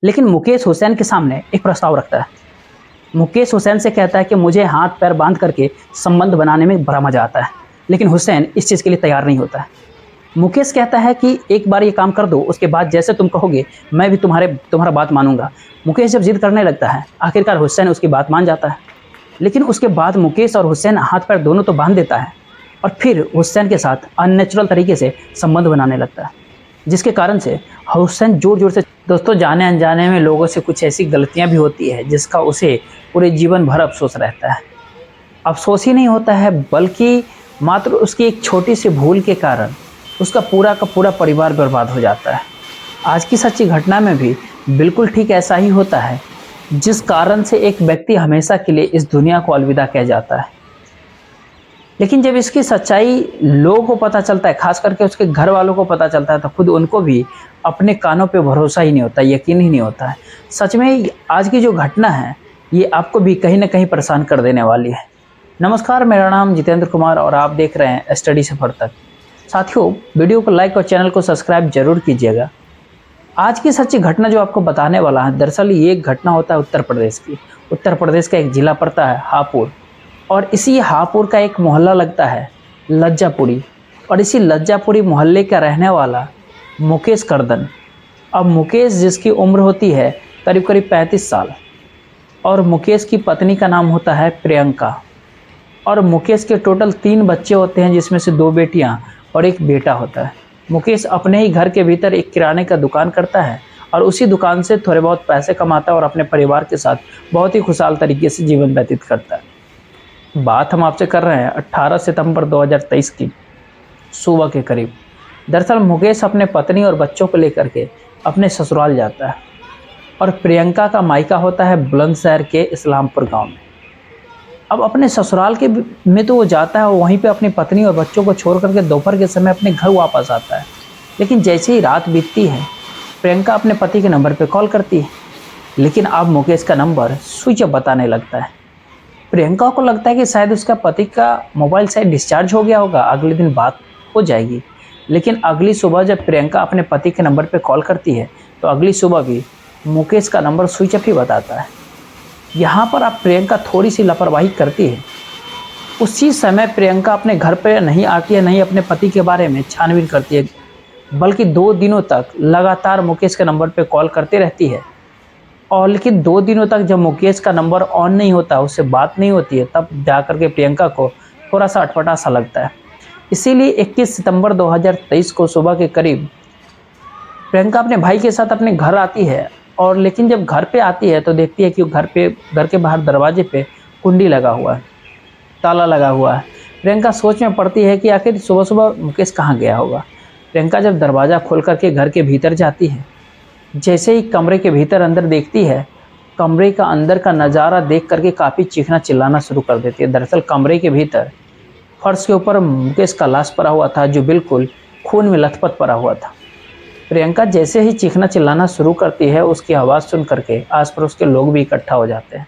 लेकिन मुकेश हुसैन के सामने एक प्रस्ताव रखता है। मुकेश हुसैन से कहता है कि मुझे हाथ पैर बांध करके संबंध बनाने में बड़ा मजा आता है, लेकिन हुसैन इस चीज़ के लिए तैयार नहीं होता है। मुकेश कहता है कि एक बार ये काम कर दो, उसके बाद जैसे तुम कहोगे मैं भी तुम्हारा बात मानूंगा। मुकेश जब जिद करने लगता है, आखिरकार हुसैन उसकी बात मान जाता है। लेकिन उसके बाद मुकेश और हुसैन हाथ पैर दोनों तो बांध देता है और फिर हुसैन के साथ अननेचुरल तरीके से संबंध बनाने लगता है, जिसके कारण से हुसैन जोर जोर से दोस्तों जाने अनजाने में लोगों से कुछ ऐसी गलतियां भी होती है जिसका उसे पूरे जीवन भर अफसोस रहता है। अफसोस ही नहीं होता है, बल्कि मात्र उसकी एक छोटी सी भूल के कारण उसका पूरा का पूरा परिवार बर्बाद हो जाता है। आज की सच्ची घटना में भी बिल्कुल ठीक ऐसा ही होता है, जिस कारण से एक व्यक्ति हमेशा के लिए इस दुनिया को अलविदा कह जाता है। लेकिन जब इसकी सच्चाई लोगों को पता चलता है, खास करके उसके घर वालों को पता चलता है, तो खुद उनको भी अपने कानों पे भरोसा ही नहीं होता, यकीन ही नहीं होता है। सच में आज की जो घटना है ये आपको भी कहीं ना कहीं परेशान कर देने वाली है। नमस्कार, मेरा नाम जितेंद्र कुमार और आप देख रहे हैं स्टडी सफर तक। साथियों, वीडियो को लाइक और चैनल को सब्सक्राइब जरूर कीजिएगा। आज की सच्ची घटना जो आपको बताने वाला है, दरअसल ये एक घटना होता है उत्तर प्रदेश की। उत्तर प्रदेश का एक जिला पड़ता है हापुड़, और इसी हापुड़ का एक मोहल्ला लगता है लज्जापुरी, और इसी लज्जापुरी मोहल्ले का रहने वाला मुकेश कर्दन। अब मुकेश जिसकी उम्र होती है करीब करीब 35 साल, और मुकेश की पत्नी का नाम होता है प्रियंका, और मुकेश के टोटल 3 बच्चे होते हैं, जिसमें से 2 बेटियां और एक बेटा होता है। मुकेश अपने ही घर के भीतर एक किराने का दुकान करता है और उसी दुकान से थोड़े बहुत पैसे कमाता है और अपने परिवार के साथ बहुत ही खुशहाल तरीके से जीवन व्यतीत करता है। बात हम आपसे कर रहे हैं 18 सितंबर 2023 की सुबह के करीब। दरअसल मुकेश अपने पत्नी और बच्चों को लेकर के अपने ससुराल जाता है, और प्रियंका का मायका होता है बुलंदशहर के इस्लामपुर गांव में। अब अपने ससुराल के में तो वो जाता है और वहीं पे अपनी पत्नी और बच्चों को छोड़ करके दोपहर के समय अपने घर वापस आता है। लेकिन जैसे ही रात बीतती है, प्रियंका अपने पति के नंबर पे कॉल करती है, लेकिन अब मुकेश का नंबर स्विच ऑफ बताने लगता है। प्रियंका को लगता है कि शायद उसका पति का मोबाइल शायद डिस्चार्ज हो गया होगा, अगले दिन बात हो जाएगी। लेकिन अगली सुबह जब प्रियंका अपने पति के नंबर पे कॉल करती है, तो अगली सुबह भी मुकेश का नंबर स्विच ऑफ ही बताता है। यहाँ पर अब प्रियंका थोड़ी सी लापरवाही करती है। उसी समय प्रियंका अपने घर पर नहीं आती है, नहीं अपने पति के बारे में छानबीन करती है, बल्कि 2 दिनों तक लगातार मुकेश के नंबर पे कॉल करती रहती है। और लेकिन 2 दिनों तक जब मुकेश का नंबर ऑन नहीं होता, उससे बात नहीं होती है, तब जाकर के प्रियंका को थोड़ा सा अटपटा सा लगता है। इसीलिए 21 सितंबर 2023 को सुबह के करीब प्रियंका अपने भाई के साथ अपने घर आती है, और लेकिन जब घर पे आती है तो देखती है कि घर के बाहर दरवाजे पे कुंडी लगा हुआ है, ताला लगा हुआ है। प्रियंका सोच में पड़ती है कि आखिर सुबह सुबह मुकेश कहाँ गया होगा। प्रियंका जब दरवाज़ा खोल करके घर के भीतर जाती है, जैसे ही कमरे के भीतर अंदर देखती है, कमरे का अंदर का नज़ारा देख करके काफ़ी चीखना चिल्लाना शुरू कर देती है। दरअसल कमरे के भीतर फर्श के ऊपर मुकेश का लाश पड़ा हुआ था, जो बिल्कुल खून में लथपथ पड़ा हुआ था। प्रियंका जैसे ही चीखना चिल्लाना शुरू करती है, उसकी आवाज़ सुन करके आस पड़ोस के लोग भी इकट्ठा हो जाते हैं।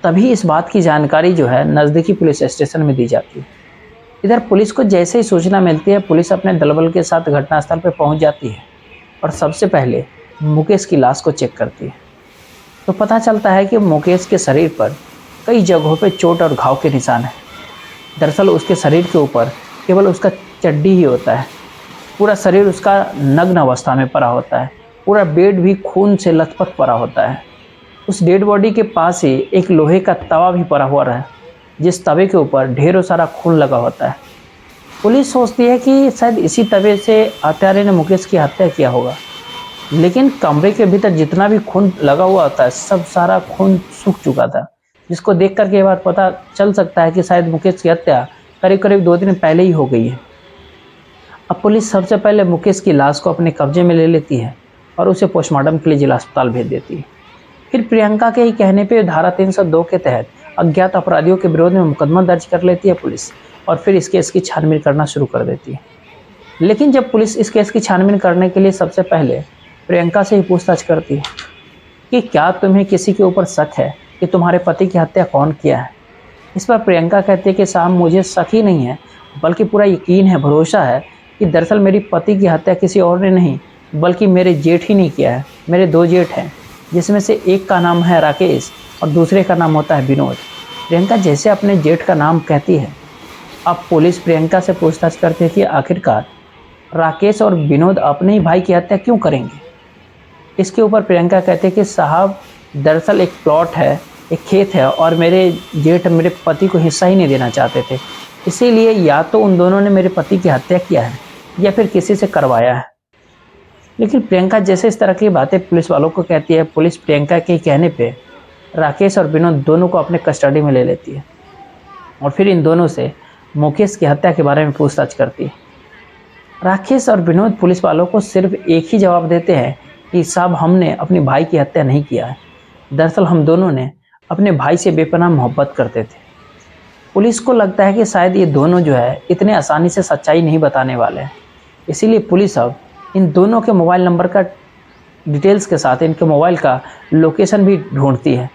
तभी इस बात की जानकारी जो है नज़दीकी पुलिस स्टेशन में दी जाती है। इधर पुलिस को जैसे ही सूचना मिलती है, पुलिस अपने दलबल के साथ घटनास्थल पर पहुंच जाती है और सबसे पहले मुकेश की लाश को चेक करती है। तो पता चलता है कि मुकेश के शरीर पर कई जगहों पर चोट और घाव के निशान हैं। दरअसल उसके शरीर के ऊपर केवल उसका चड्डी ही होता है, पूरा शरीर उसका नग्न अवस्था में पड़ा होता है, पूरा बेड भी खून से लथपथ पड़ा होता है। उस डेड बॉडी के पास ही एक लोहे का तवा भी पड़ा हुआ है, जिस तवे के ऊपर ढेरों सारा खून लगा होता है। पुलिस सोचती है कि शायद इसी तवे से हत्यारे ने मुकेश की हत्या किया होगा, लेकिन कमरे के भीतर जितना भी खून लगा हुआ होता है, सब सारा खून सूख चुका था, जिसको देख करके ये बात पता चल सकता है कि शायद मुकेश की हत्या करीब करीब 2 दिन पहले ही हो गई है। अब पुलिस सबसे पहले मुकेश की लाश को अपने कब्जे में ले लेती है और उसे पोस्टमार्टम के लिए जिला अस्पताल भेज देती है। फिर प्रियंका के ही कहने पे धारा 302 के तहत अज्ञात अपराधियों के विरोध में मुकदमा दर्ज कर लेती है पुलिस, और फिर इस केस की छानबीन करना शुरू कर देती है। लेकिन जब पुलिस इस केस की छानबीन करने के लिए सबसे पहले प्रियंका से ही पूछताछ करती है कि क्या तुम्हें किसी के ऊपर शक है कि तुम्हारे पति की हत्या कौन किया है। इस पर प्रियंका कहती है कि साहब, मुझे शक ही नहीं है, बल्कि पूरा यकीन है, भरोसा है कि दरअसल मेरी पति की हत्या किसी और ने नहीं, बल्कि मेरे जेठ ही नहीं किया है, मेरे 2 जेठ हैं, जिसमें से एक का नाम है राकेश और दूसरे का नाम होता है विनोद। प्रियंका जैसे अपने जेठ का नाम कहती है। अब पुलिस प्रियंका से पूछताछ करती है कि आखिरकार राकेश और विनोद अपने ही भाई की हत्या क्यों करेंगे। इसके ऊपर प्रियंका कहती है कि साहब, दरअसल एक प्लॉट है, एक खेत है और मेरे जेठ मेरे पति को हिस्सा ही नहीं देना चाहते थे, इसीलिए या तो उन दोनों ने मेरे पति की हत्या किया है या फिर किसी से करवाया है। लेकिन प्रियंका जैसे इस तरह की बातें पुलिस वालों को कहती है, पुलिस प्रियंका के कहने पे राकेश और विनोद दोनों को अपने कस्टडी में ले लेती है और फिर इन दोनों से मुकेश की हत्या के बारे में पूछताछ करती है। राकेश और विनोद पुलिस वालों को सिर्फ एक ही जवाब देते हैं कि साहब, हमने अपने भाई की हत्या नहीं किया है, दरअसल हम दोनों ने अपने भाई से बेपनाह मोहब्बत करते थे। पुलिस को लगता है कि शायद ये दोनों जो है इतने आसानी से सच्चाई नहीं बताने वाले हैं, इसीलिए पुलिस अब इन दोनों के मोबाइल नंबर का डिटेल्स के साथ इनके मोबाइल का लोकेशन भी ढूंढती है।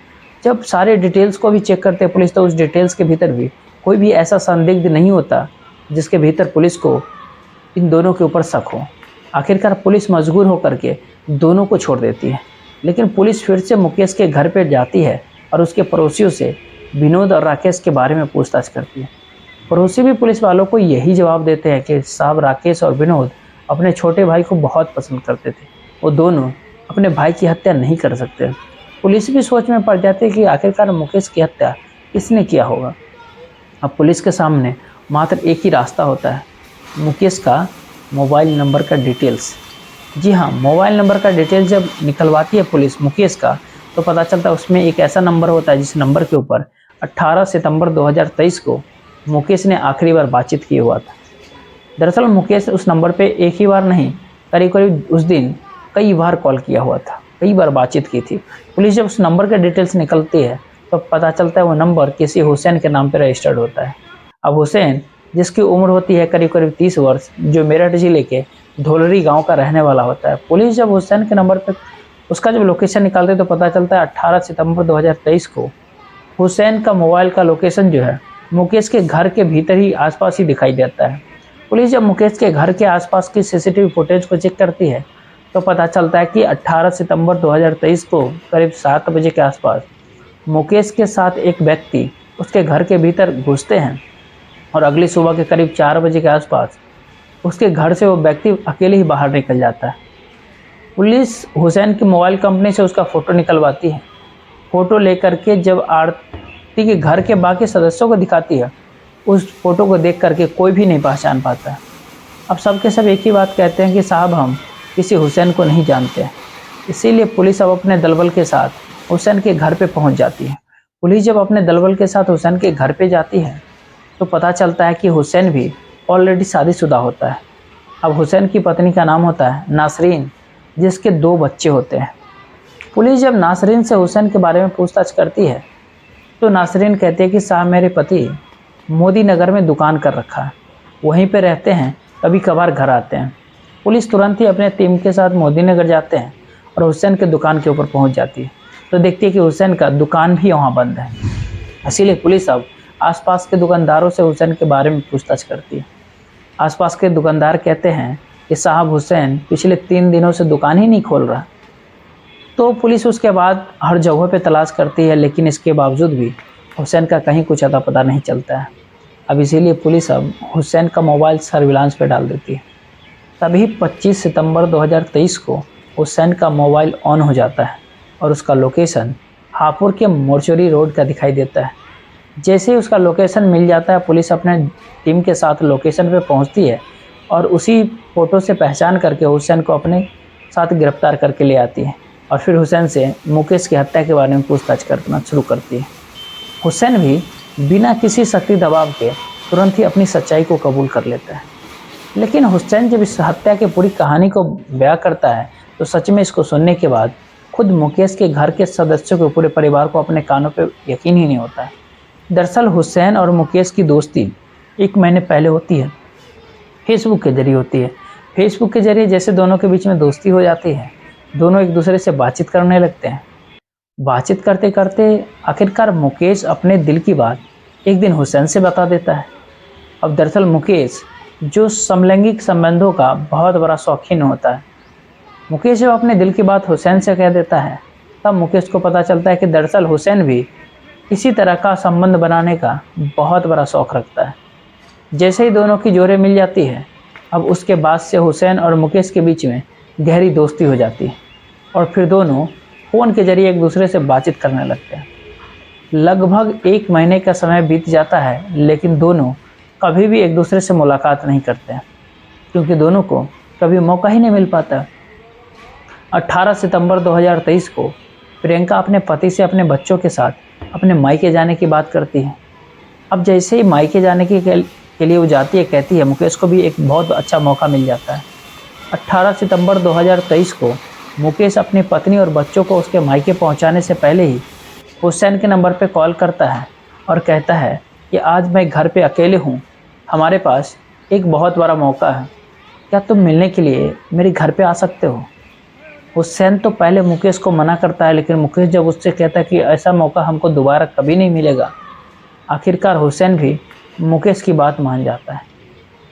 जब सारे डिटेल्स को भी चेक करते हैं पुलिस, तो उस डिटेल्स के भीतर भी कोई भी ऐसा संदिग्ध नहीं होता जिसके भीतर पुलिस को इन दोनों के ऊपर शक हो। आखिरकार पुलिस मजबूर होकर के दोनों को छोड़ देती है, लेकिन पुलिस फिर से मुकेश के घर पर जाती है और उसके पड़ोसियों से विनोद और राकेश के बारे में पूछताछ करती है। पड़ोसी भी पुलिस वालों को यही जवाब देते हैं कि साहब, राकेश और विनोद अपने छोटे भाई को बहुत पसंद करते थे, वो दोनों अपने भाई की हत्या नहीं कर सकते। पुलिस भी सोच में पड़ जाती है कि आखिरकार मुकेश की हत्या किसने किया होगा। अब पुलिस के सामने मात्र एक ही रास्ता होता है, मुकेश का मोबाइल नंबर का डिटेल्स। जी हाँ, मोबाइल नंबर का डिटेल्स जब निकलवाती है पुलिस मुकेश का, तो पता चलता है उसमें एक ऐसा नंबर होता है जिस नंबर के ऊपर 18 सितंबर 2023 को मुकेश ने आखिरी बार बातचीत किया हुआ था। दरअसल मुकेश उस नंबर पे एक ही बार नहीं, करीब करीब उस दिन कई बार कॉल किया हुआ था, कई बार बातचीत की थी। पुलिस जब उस नंबर के डिटेल्स निकलती है तो पता चलता है वो नंबर किसी हुसैन के नाम पर रजिस्टर्ड होता है। अब हुसैन, जिसकी उम्र होती है करीब करीब 30 वर्ष, जो मेरठ जिले के धोलरी गांव का रहने वाला होता है। पुलिस जब हुसैन के नंबर पर उसका जब लोकेशन निकालते तो पता चलता है 18 सितंबर 2023 को हुसैन का मोबाइल का लोकेशन जो है मुकेश के घर के भीतर ही आसपास ही दिखाई देता है। पुलिस जब मुकेश के घर के आसपास की सीसीटीवी फुटेज को चेक करती है तो पता चलता है कि 18 सितंबर 2023 को करीब 7 बजे के आसपास मुकेश के साथ एक व्यक्ति उसके घर के भीतर घुसते हैं और अगली सुबह के करीब 4 बजे के आसपास उसके घर से वो व्यक्ति अकेले ही बाहर निकल जाता है। पुलिस हुसैन की मोबाइल कंपनी से उसका फ़ोटो निकलवाती है। फ़ोटो लेकर के जब आरती के घर के बाकी सदस्यों को दिखाती है, उस फ़ोटो को देख करके कोई भी नहीं पहचान पाता है। अब सब के सब एक ही बात कहते हैं कि साहब, हम किसी हुसैन को नहीं जानते। इसीलिए पुलिस अब अपने दलबल के साथ हुसैन के घर पे पहुंच जाती है। पुलिस जब अपने दलबल के साथ हुसैन के घर पे जाती है तो पता चलता है कि हुसैन भी ऑलरेडी शादीशुदा होता है। अब हुसैन की पत्नी का नाम होता है नासरीन, जिसके 2 बच्चे होते हैं। पुलिस जब नासरीन से हुसैन के बारे में पूछताछ करती है तो नासरीन कहती है कि साहब, मेरे पति मोदी नगर में दुकान कर रखा है, वहीं पे रहते हैं, कभी कभार घर आते हैं। पुलिस तुरंत ही अपने टीम के साथ मोदी नगर जाते हैं और हुसैन के दुकान के ऊपर पहुंच जाती है तो देखती है कि हुसैन का दुकान भी वहाँ बंद है। इसीलिए पुलिस अब आसपास के दुकानदारों से हुसैन के बारे में पूछताछ करती है। आसपास के दुकानदार कहते हैं कि साहब, हुसैन पिछले 3 दिनों से दुकान ही नहीं खोल रहा। तो पुलिस उसके बाद हर जगह पे तलाश करती है, लेकिन इसके बावजूद भी हुसैन का कहीं कुछ अता पता नहीं चलता है। अब इसीलिए पुलिस अब हुसैन का मोबाइल सर्विलांस पे डाल देती है। तभी 25 सितंबर 2023 को हुसैन का मोबाइल ऑन हो जाता है और उसका लोकेशन हापुड़ के मोर्चरी रोड का दिखाई देता है। जैसे ही उसका लोकेशन मिल जाता है, पुलिस अपने टीम के साथ लोकेशन पे पहुंचती है और उसी फ़ोटो से पहचान करके हुसैन को अपने साथ गिरफ्तार करके ले आती है और फिर हुसैन से मुकेश की हत्या के बारे में पूछताछ करना शुरू करती है। हुसैन भी बिना किसी शक्ति दबाव के तुरंत ही अपनी सच्चाई को कबूल कर लेता है। लेकिन हुसैन जब इस हत्या की पूरी कहानी को बयां करता है तो सच में इसको सुनने के बाद खुद मुकेश के घर के सदस्यों को, पूरे परिवार को अपने कानों पर यकीन ही नहीं होता है। दरअसल हुसैन और मुकेश की दोस्ती 1 महीने पहले होती है, फेसबुक के जरिए होती है। फेसबुक के जरिए जैसे दोनों के बीच में दोस्ती हो जाती है, दोनों एक दूसरे से बातचीत करने लगते हैं। बातचीत करते करते आखिरकार मुकेश अपने दिल की बात एक दिन हुसैन से बता देता है। अब दरअसल मुकेश, जो समलैंगिक संबंधों का बहुत बड़ा शौकीन होता है, मुकेश जब अपने दिल की बात हुसैन से कह देता है, तब मुकेश को पता चलता है कि दरअसल हुसैन भी इसी तरह का संबंध बनाने का बहुत बड़ा शौक़ रखता है। जैसे ही दोनों की जोड़ें मिल जाती है, अब उसके बाद से हुसैन और मुकेश के बीच में गहरी दोस्ती हो जाती है और फिर दोनों फ़ोन के ज़रिए एक दूसरे से बातचीत करने लगते हैं। लगभग 1 महीने का समय बीत जाता है, लेकिन दोनों कभी भी एक दूसरे से मुलाकात नहीं करते हैं, क्योंकि दोनों को कभी मौका ही नहीं मिल पाता। 18 सितंबर 2023 को प्रियंका अपने पति से अपने बच्चों के साथ अपने मायके जाने की बात करती है। अब जैसे ही मायके जाने के लिए वो जाती है, कहती है, मुकेश को भी एक बहुत अच्छा मौका मिल जाता है। 18 सितंबर 2023 को मुकेश अपनी पत्नी और बच्चों को उसके मायके पहुंचाने से पहले ही हुसैन के नंबर पर कॉल करता है और कहता है कि आज मैं घर पे अकेले हूँ, हमारे पास एक बहुत बड़ा मौका है, क्या तुम मिलने के लिए मेरे घर पे आ सकते हो। हुसैन तो पहले मुकेश को मना करता है, लेकिन मुकेश जब उससे कहता है कि ऐसा मौका हमको दोबारा कभी नहीं मिलेगा, आखिरकार हुसैन भी मुकेश की बात मान जाता है।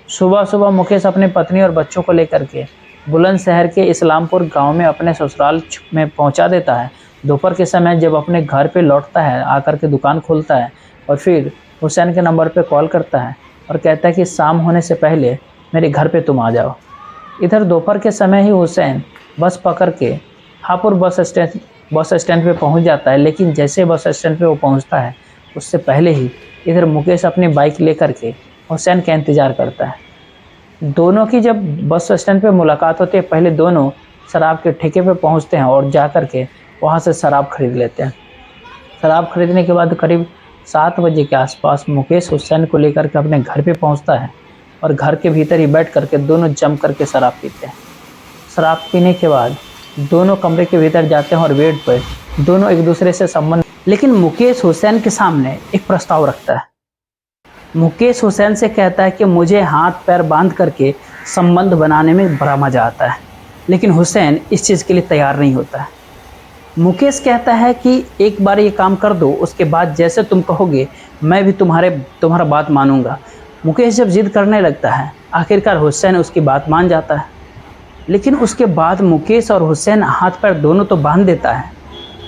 सुबह सुबह मुकेश अपनी पत्नी और बच्चों को लेकर के बुलंदशहर के इस्लामपुर गांव में अपने ससुराल में पहुंचा देता है। दोपहर के समय जब अपने घर पे लौटता है, आकर के दुकान खोलता है और फिर हुसैन के नंबर पे कॉल करता है और कहता है कि शाम होने से पहले मेरे घर पे तुम आ जाओ। इधर दोपहर के समय ही हुसैन बस पकड़ के हापुड़ बस स्टैंड पे पहुंच जाता है, लेकिन जैसे बस स्टैंड पे वो पहुंचता है, उससे पहले ही इधर मुकेश अपनी बाइक लेकर के हुसैन का इंतज़ार करता है। दोनों की जब बस स्टैंड पे मुलाकात होती है, पहले दोनों शराब के ठेके पे पहुंचते हैं और जा कर के वहाँ से शराब खरीद लेते हैं। शराब खरीदने के बाद करीब 7 बजे के आसपास मुकेश हुसैन को लेकर के अपने घर पे पहुंचता है और घर के भीतर ही बैठ करके दोनों जम करके शराब पीते हैं। शराब पीने के बाद दोनों कमरे के भीतर जाते हैं और बेड पर दोनों एक दूसरे से संबंध, लेकिन मुकेश हुसैन के सामने एक प्रस्ताव रखता है। मुकेश हुसैन से कहता है कि मुझे हाथ पैर बांध करके संबंध बनाने में बड़ा मज़ा आता है, लेकिन हुसैन इस चीज़ के लिए तैयार नहीं होता है। मुकेश कहता है कि एक बार ये काम कर दो, उसके बाद जैसे तुम कहोगे मैं भी तुम्हारा बात मानूंगा। मुकेश जब जिद करने लगता है, आखिरकार हुसैन उसकी बात मान जाता है, लेकिन उसके बाद मुकेश और हुसैन हाथ पैर दोनों तो बांध देता है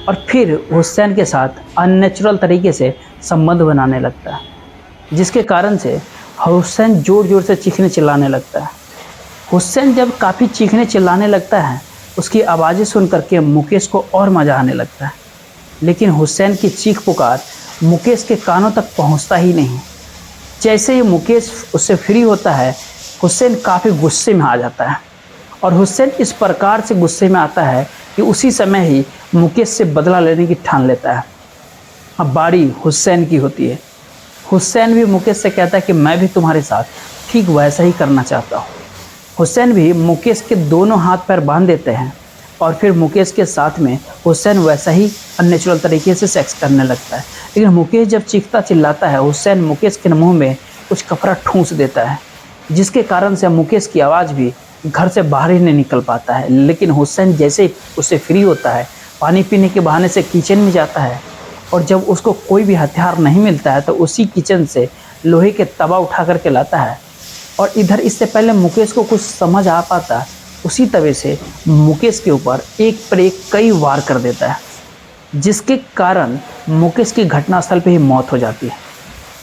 और फिर हुसैन के साथ अननेचुरल तरीके से संबंध बनाने लगता है, जिसके कारण से हुसैन ज़ोर ज़ोर से चीखने चिल्लाने लगता है। हुसैन जब काफ़ी चीखने चिल्लाने लगता है, उसकी आवाज़ें सुन करके मुकेश को और मज़ा आने लगता है, लेकिन हुसैन की चीख पुकार मुकेश के कानों तक पहुंचता ही नहीं। जैसे ही मुकेश उससे फ्री होता है, हुसैन काफ़ी गुस्से में आ जाता है और हुसैन इस प्रकार से गुस्से में आता है कि उसी समय ही मुकेश से बदला लेने की ठान लेता है। अब बारी हुसैन की होती है। हुसैन भी मुकेश से कहता है कि मैं भी तुम्हारे साथ ठीक वैसा ही करना चाहता हूँ। हुसैन भी मुकेश के दोनों हाथ पैर बांध देते हैं और फिर मुकेश के साथ में हुसैन वैसा ही अननेचुरल तरीके से सेक्स करने लगता है। लेकिन मुकेश जब चीखता चिल्लाता है, हुसैन मुकेश के मुंह में कुछ कपड़ा ठूंस देता है, जिसके कारण से मुकेश की आवाज़ भी घर से बाहर ही नहीं निकल पाता है। लेकिन हुसैन जैसे ही उससे फ्री होता है, पानी पीने के बहाने से किचन में जाता है और जब उसको कोई भी हथियार नहीं मिलता है तो उसी किचन से लोहे के तवा उठा करके लाता है और इधर इससे पहले मुकेश को कुछ समझ आ पाता, उसी तवे से मुकेश के ऊपर एक पर एक कई वार कर देता है, जिसके कारण मुकेश की घटनास्थल पे ही मौत हो जाती है।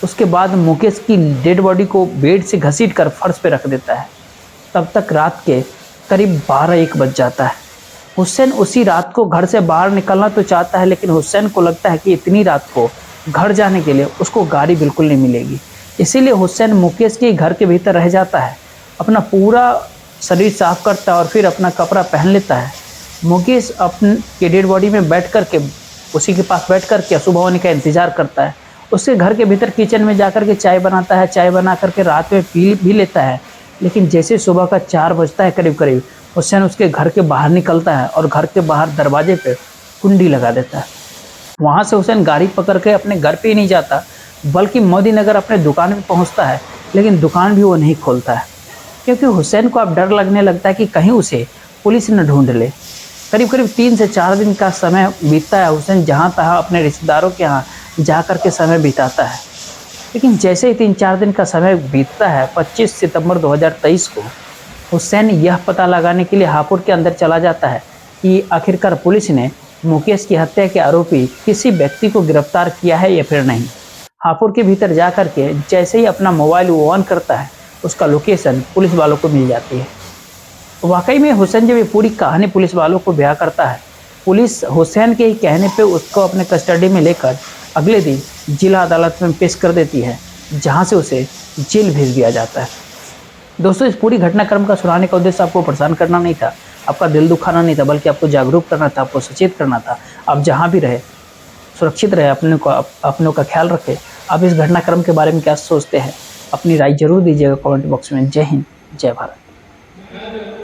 उसके बाद मुकेश की डेड बॉडी को बेड से घसीट कर फर्श पे रख देता है। तब तक रात के करीब 12-1 बज जाता है। हुसैन उसी रात को घर से बाहर निकलना तो चाहता है, लेकिन हुसैन को लगता है कि इतनी रात को घर जाने के लिए उसको गाड़ी बिल्कुल नहीं मिलेगी। इसीलिए हुसैन मुकेश के घर के भीतर रह जाता है, अपना पूरा शरीर साफ करता है और फिर अपना कपड़ा पहन लेता है। मुकेश अपने डेड बॉडी में बैठ कर के उसी के पास बैठ कर के सुबह होने का इंतज़ार करता है। उसके घर के भीतर किचन में जा कर के चाय बनाता है, चाय बना करके रात में पी भी लेता है। लेकिन जैसे सुबह का 4 बजता है करीब हुसैन उसके घर के बाहर निकलता है और घर के बाहर दरवाजे पे कुंडी लगा देता है। वहाँ से हुसैन गाड़ी पकड़ के अपने घर पे ही नहीं जाता, बल्कि मोदीनगर अपने दुकान पे पहुँचता है, लेकिन दुकान भी वो नहीं खोलता है, क्योंकि हुसैन को अब डर लगने लगता है कि कहीं उसे पुलिस न ढूंढ ले। करीब 3 से 4 दिन का समय बीतता है। हुसैन जहाँ तहाँ अपने रिश्तेदारों के यहाँ जा कर के समय बिताता है, लेकिन जैसे ही 3-4 दिन का समय बीतता है, 25 सितंबर 2023 को हुसैन यह पता लगाने के लिए हापुड़ के अंदर चला जाता है कि आखिरकार पुलिस ने मुकेश की हत्या के आरोपी किसी व्यक्ति को गिरफ्तार किया है या फिर नहीं। हापुड़ के भीतर जा करके जैसे ही अपना मोबाइल वो ऑन करता है, उसका लोकेशन पुलिस वालों को मिल जाती है। वाकई में हुसैन जब ये पूरी कहानी पुलिस वालों को बयां करता है, पुलिस हुसैन के ही कहने पे उसको अपने कस्टडी में लेकर अगले दिन जिला अदालत में पेश कर देती है, जहां से उसे जेल भेज दिया जाता है। दोस्तों, इस पूरी घटनाक्रम का सुनाने का उद्देश्य आपको परेशान करना नहीं था, आपका दिल दुखाना नहीं था, बल्कि आपको जागरूक करना था, आपको सचेत करना था। आप जहाँ भी रहे सुरक्षित रहे, अपनों का ख्याल रखें। आप इस घटनाक्रम के बारे में क्या सोचते हैं, अपनी राय जरूर दीजिएगा कमेंट बॉक्स में। जय हिंद, जय भारत।